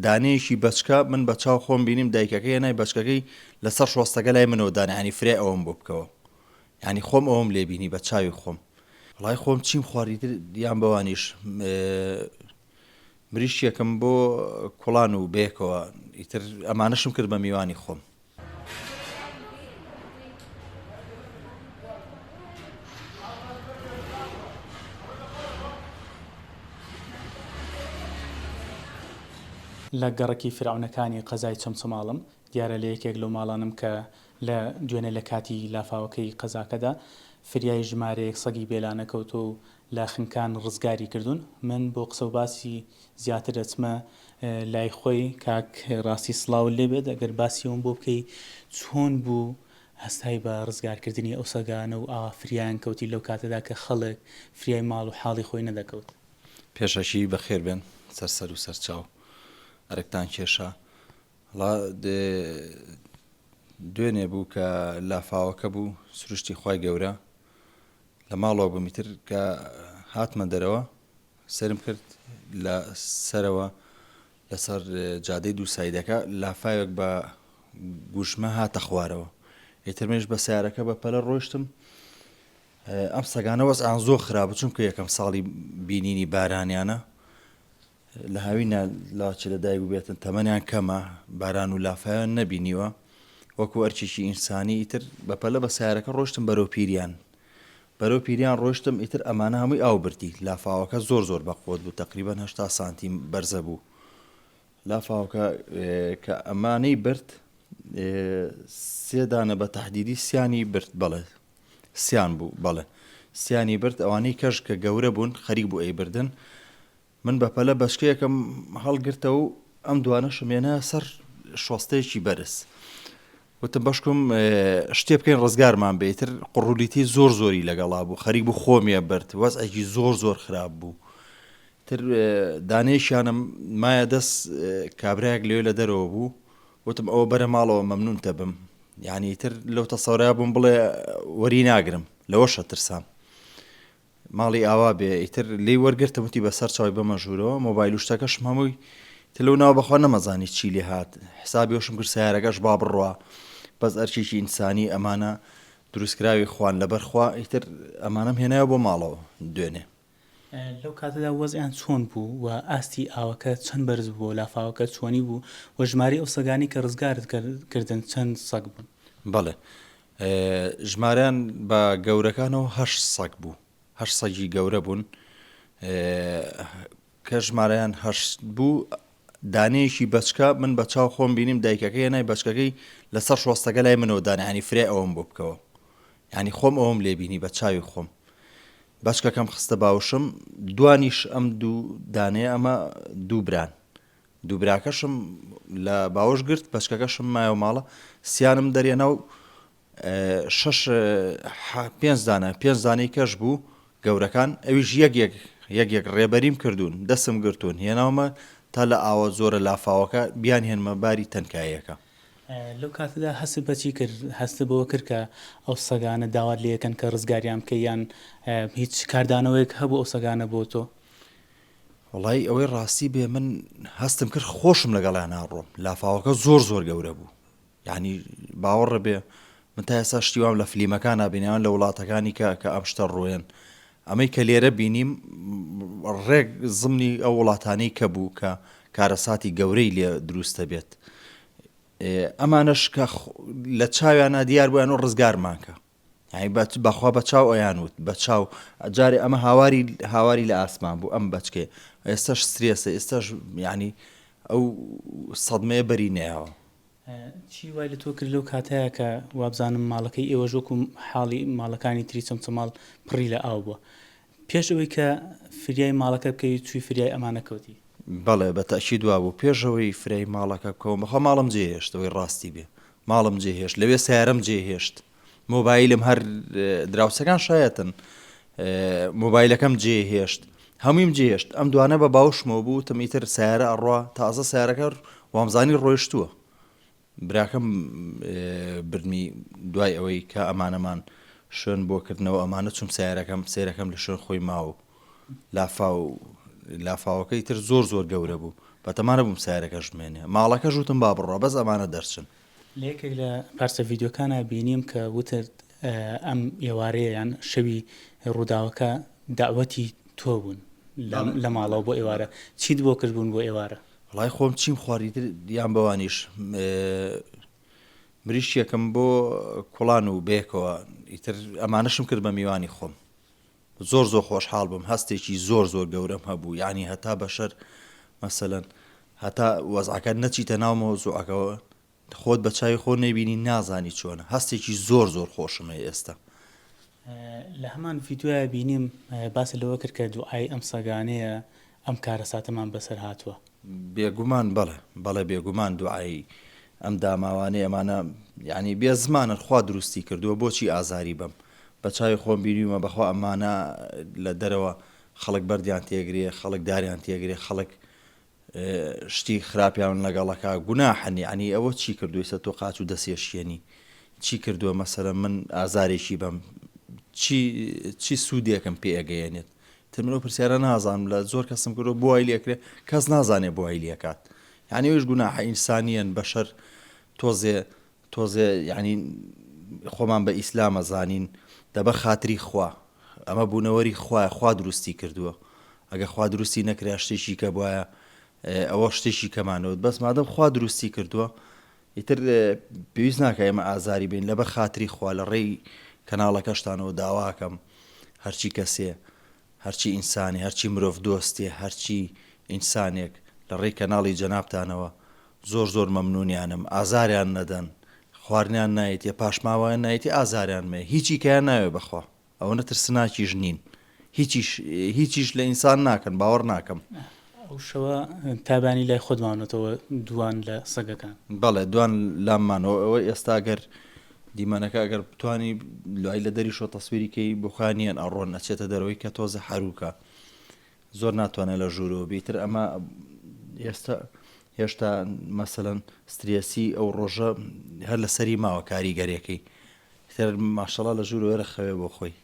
دانەیەکی بەچکە من بە چاو خۆم بینیم دایکەکەی هێنای بەچکەکەی لەسەر شۆستەکە لای منەوە دانێ ینی فرێ ئەوم بۆ بکەوە ینی خۆم ئەوم لێ بینی بە چاوی خۆم وڵای خۆم چیم خواردیتر یان بەوانیش مریشکێکم بۆ کوڵان و بێکەوە ئیتر ئەمانەشم کرد بە میوانی خۆم. لە گەڕەکی فرعونەکانی قەزای چەمچەماڵم دیارە لە یەکێک لەو ماڵانم کە لە دوێنێ لە کاتی لافاوەکەی قەزاکەدا فریای ژمارەیەک سەگی بێلانەکەوت و لە خنکان ڕزگاری کردوون. من بۆ قسە و باسی زیاتر دەچمە لای خۆی کاک ڕاستی سڵاو لێبێت ئەگەر باسیەوەم بۆ بکەی چۆن بوو هەستای بە ڕزگارکردنی ئەو سەگانە و ئاوا فریایان کەوتی لەو کاتەدا کە خەڵک فریای ماڵ و حاڵی خۆی نەدەکەوت. پێشەشی بەخێر بێن سەر و سەرچاو ئەرەکتان کێشە دوێنێ بوو کە لافاوەکە بوو سروشتی خوای گەورە لە ماڵەوە بوومیتر کە هاتمە دەرەوە سرم کرد لە سەرەوە لەسەر جادەی دوو سایدەکە لافاوێک بە گوشمە هاتە خوارەوە ئێترمێش بە سیارەکە بە پەلە ڕۆیشتم. ئەم سەگانە وەزعیان زۆر خراپ چونکە یەکەم ساڵی بینینی بارانیانە لە هاوینە لاچ لە دایک بێتن تەمەنیان کەمە باران و لافایان نەبینیوە وەکو ئەرچێکی ئینسانی ئیتر بە پەلە بە سیارەکە ڕۆشتم بەرەو پیریان ڕۆشتم ئیتر ئەمانە هەمووی ئاو بردی لافاوەکە زۆر بەقوت بوو تقریبان 80 سانتیم بەرزە بوو لافاوەکە کە ئەمانەی برد سێدانە بە تەحدیدی سیانی برد بەڵێ سیان بوو بەڵێ سیانی برد ئەوانەی کەش کە گەورە بوون خەریک بوو ئەی بردن من بە پەلە بەشکەیەکەم هەڵگرتە و ئەم دوانە شمێنە سەر شۆستەیەکی بەرز وتم بەشکم شتێ بکەین ڕزگارمان بێتتر قڕولیتی زۆری لەگەڵا بوو خەریک بوو خۆمیە برد وەزعێکی زۆر خراپ بوو تر دانێشیانم مایە دەست کابراەک لێ لە دەرەوە بوو وتم ئەوە بەرە ماڵەوە مەمنونتە بم یعنی تر لەو تەسەورا بووم بڵێ وەری ناگرم لەوەشە ترسام ماڵی ئاوا بێ ئیتر لێی وەرگرتم وتی بەسەر چاوی بەمەژوورەوە مۆبایل و شتەکەشم هەمووی تلو ناو بەخوا نەمەزانی چی لێ هات حسابی وەشم کرد سیارەکەش با بڕوا بەس ئەرچێکی ئینسانی ئەمانە دروستکراوی خوان لەبەرخوا ئیتر ئەمانەم هێنایە بۆ ماڵەوە دوێنێ. لەو کاتەدا وەزیان چۆن بوو و ئاستی ئاوەکە چەند بەرز بوو لافاوەکە چۆنی بوو و ژماری ئەو سەگانی کە ڕزگارت کردن چەند سەگ بوون؟ بەڵێ ژمارەیان بە گەورەکانەوە 8 سەگ بوو 8 سەگی گەورە بوون کە ژمارەیان 8 بوو دانەیەکی بەچکە من بە چاو خۆم بینیم دایکەکەی هێنای بەچکەکەی لەسەر شۆستەکە لای منەوە دانێ ینی فرێ ئەوم بۆ بکەوە ینی خۆم ئەوم لێ بینی بە چاوی خۆم بەچکەکەم خستە باوشم دوانیش ئەم دوو دانەیە ئەمە دوو براکەشم لە باوەش گرت بەچکەکەشم مایە ماڵە سیانم دەرێنە و 5 دانەی کەش بوو گەورەکان ئەویش یەک ڕێبەریم کردوون دەسم گرتوون هێناومە تا لە ئاوە زۆرە لافاوەکە بیان هێنمە باری تەنکاییەکە. لەو کاتەدا هەست بەچی کرد هەست بەوە کرد کە ئەو سەگانە داوات لەکەن کە ڕزگاریان بکە یان هیچ کاردانەوەیەک هەبوو ئەو سەگانە بۆ تۆ؟ وڵای ئەوەی ڕاستی بێ من هەستم کرد خۆشم لەگەڵیان ناڕۆم لافاوەکە زۆر گەورە بوو یعنی باوەڕە بێ من تا ئێستا شتیوام لە فلیمەکان نبینیان لە وڵاتەکانی کە ئەم شتە ڕۆیان ئەمەی کە لێرە بینیم ڕێک زمنی ئەو وڵاتانەی کە بوو کە کارەساتی گەورەی لێ دروستە بێت ئەمانەش کە لە چاویانە دیار بوویان و ڕزگارمانکە یعنی بەخوا بە چاو ئەیانوت بە چاو جارێ ئەمە هاواری لە ئاسمان بوو ئەم بەچکێ ئێستاش سترێسە ئێستاش یعنی ئەو سەدمەیە بەری نەیەوە. چی وای لە تۆ کرد لەو کاتەیە کە وابزانم ماڵەکەی ئێوە ژۆکو حاڵی ماڵەکانی تری چەمچەماڵ پڕی لە ئاو بووە پێش ئەوەی کە فریای ماڵەکە بکەی توی فریای ئەمانە کەوتی؟ بەڵێ بەتەشی دوا بوو پێشەوەی فرای ماڵەکە بکەوم بەخوا ماڵم جێهێشتەوەی ڕاستی بێ ماڵم جێهێشت لەوێ سیارەم جێهێشت مۆبایلم هەر دراوسەکان شایەتن مۆبایلەکەم جێهێشت هەموویم جێهێشت ئەم دوانە بە باوشمەوە بوو تەمیتر سیارە ئەڕوا تازە سیارەکە وامزانی ڕۆیشتووە براکەم برمی دوای ئەوەی کە ئەمانەمان شوێن بۆکردنەوە ئەمانە چوم سیرەکەم لە شوێن خۆی ماوە لافاوەکەی تر زۆر گەورە بوو بەتەمانە بووم سیارەکە ژمێنێ ماڵەکە ژوتم با بڕۆ بەس ئەمانە دەرچن لەیەکێک لە پارچە ڤیددیۆکانە بینیم کە وتر ئەم ئێوارەیەیان شەوی ڕووداوەکە داوەتی تۆ بوون لە ماڵەوە بۆ ئێوارە چیت بۆ کردبوون بۆ ئێوارە وڵای خۆم چیم خواریتر یان بەوانیش مریشیەکەم بۆ کوڵان و بێکەوە ئیتر ئەمانەشم کرد بە میوانی خۆم زۆر خۆشحاڵ بووم هەستێکی زۆر گەورەم هەبوو یعنی هەتا بەشەر مەسەلەن هەتا وەزعەکە نەچیتە ناو مۆزوعەکەەوە خۆت بە چاوی خۆ نەبینی نازانی چۆنە هەستێکی زۆر خۆشم هەیە ئێستا لە هەمان ڤیددیۆە بینیم باسی لەوە کرد کە دوعای ئەم سەگانەیە ئەم کارە ساتەمان بەسەر هاتووە بێگومان بەڵێ بێگومان دوعای ئەم داماوانەیە ئەمانە یعنی بێ زمانە خوا دروستی کردووە بۆچی ئازاری بم بە چاوی خۆم بینیمە بەخوا ئەمانە لە دەرەوە خەڵک بەردیان تێگرێ خەڵک داریان تێگرێ خەڵک شتی خراپیان لەگەڵەکە گوناحن یعنی ئەوە چی کردوویسە تۆ قاچ و دەسێشیێنی چی کردووە مەسەلەن من ئازارێکی بەم چی سوودێکم پێ ئەگەیەنێت تمنەوە پرسیارە نازانم لە زۆر کەسم کردو بۆ وای لێکرێ کەس نازانێ بۆ وای لێکات یعنی ئەوش گوناحە ئینسانیەن بەشەر تۆزێ یعنی خۆمان بە ئیسلامە زانین دەبە خاتری خوا ئەمە بوونەوەری خوا دروستی کردووە ئەگە خوا دروستی نەکرا شتێکی کە بواە ئەوە شتێکی کەمانەوە بەس مادەم خوا دروستی کردووە ئیتر پێویست ناکە ئێمە ئازاری بین لەبەر خاتری خوا لە ڕێی کەناڵەکەشتانەوە داواکەم هەرچی کەسێ هەرچی ئینسانی هەرچی مرۆڤ دۆستێ هەرچی ئینسانێک لە ڕێی کەناڵی جەنابتانەوە زۆر مەمنونیانم ئازاریان نەدەن خواردنیان نایەتی پاشماوایان نایەتی ئازاریان مێ هیچی کەیان ناوێ بەخوا ئەوە نەترسناکیش نین هیچیش لە ئینسان ناکەن باوەڕ ناکەم ئەو شەوە تابانی لای خۆدمانێتەوە دوان لە سەگەکان بەڵێ دوان لاممانەوە ئەوە ئێستا گەر دیمەنەکە ئەگەر بتوانی لای لە دەری شۆ تەسویریکەی بخانیان ئەڕۆن نەچێتە دەرەوەی کە تۆزە حەروکە زۆر ناتوانێت لە ژوورەوە بیتر ئەمە هێشتا مەسەلەن سترێسی ئەو ڕۆژە هەر لە سەری ماوە کاریگەرێکەی تر ماشەڵا لە ژوورەوە رەخەوێ بۆ خۆی